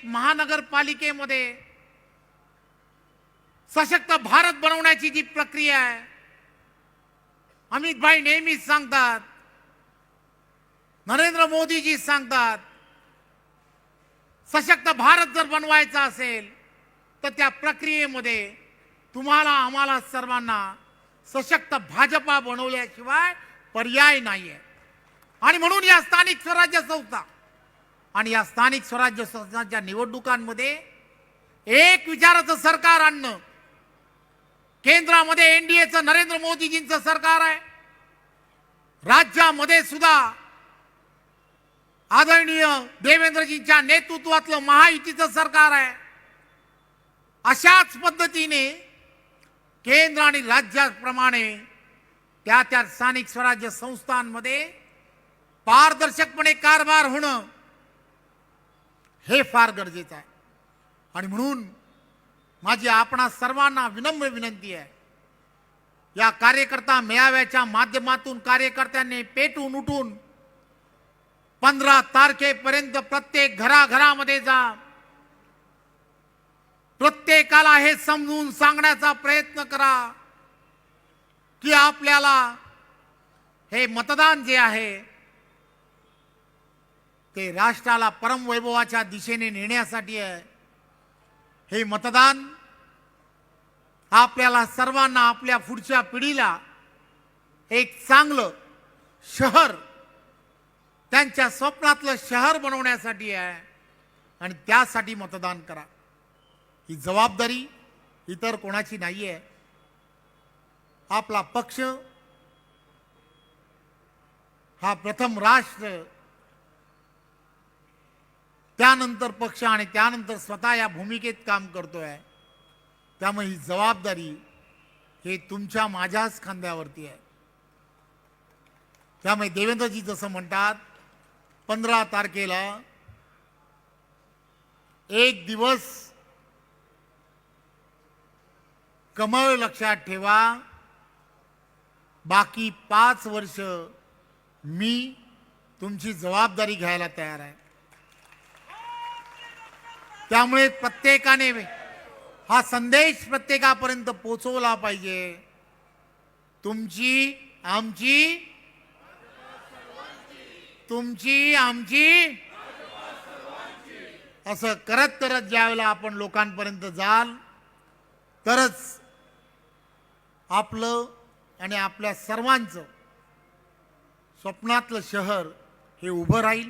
प्रत्येक महानगरपालिकेमध्ये सशक्त भारत बनवण्याची जी प्रक्रिया आहे, अमित भाई नेहमीच सांगतात, नरेंद्र मोदीजी सांगतात, सशक्त भारत जर बनवायचा असेल तर त्या प्रक्रियेमध्ये तुम्हाला आम्हाला सर्वांना सशक्त भाजपा बनवल्याशिवाय पर्याय नाहीये। आणि म्हणून या स्थानिक स्वराज्य संस्था आणि या स्थानिक स्वराज्य संस्थांच्या निवडणुकांमध्ये एक विचाराचं सरकार आणणं, केंद्रामध्ये एनडीएचं नरेंद्र मोदीजींचं सरकार आहे, राज्यामध्ये सुद्धा आदरणीय देवेंद्रजींच्या नेतृत्वातलं महायुतीचं सरकार आहे। अशाच पद्धतीने केंद्र आणि राज्याप्रमाणे त्या त्या स्थानिक स्वराज्य संस्थांमध्ये पारदर्शकपणे कारभार होणं हे फार गरजेचं आहे। आणि म्हणून माझी आपणा सर्वांना विनम्र विनंती आहे, या कार्यकर्ता मेळाव्याच्या माध्यमातून कार्यकर्त्यांनी पेटून उठून 15 तारखेपर्यंत प्रत्येक घराघरामध्ये जा, प्रत्येकाला हे समजून सांगण्याचा प्रयत्न करा की आपल्याला हे मतदान जे आहे ते राष्ट्राला परमवैभवाच्या दिशेने नेण्यासाठी आहे। हे मतदान आपल्याला सर्वांना आपल्या पुढच्या पिढीला एक चांगलं शहर, त्यांच्या स्वप्नातलं शहर बनवण्यासाठी आहे आणि त्यासाठी मतदान करा। ही जबाबदारी इतर कोणाची नाही आहे। आपला पक्ष हा प्रथम राष्ट्र, त्यानंतर पक्ष आणि त्यानंतर स्वतः या भूमिकेत काम करतोय। त्यामुळे ही जबाबदारी हे तुमच्या माझ्याच खांद्यावरती आहे। त्यामुळे देवेंद्रजी जसं म्हणतात, 15 तारखेला एक दिवस कमळ लक्षात ठेवा, बाकी 5 वर्ष मी तुमची जबाबदारी घ्यायला तयार आहे। त्यामुळे प्रत्येकाने हा संदेश प्रत्येकापर्यंत पोहोचवला पाहिजे, तुमची आमची असं करत करत ज्यावेळेला आपण लोकांपर्यंत जाल तरच आपलं आणि आपल्या सर्वांचं स्वप्नातलं शहर हे उभं राहील।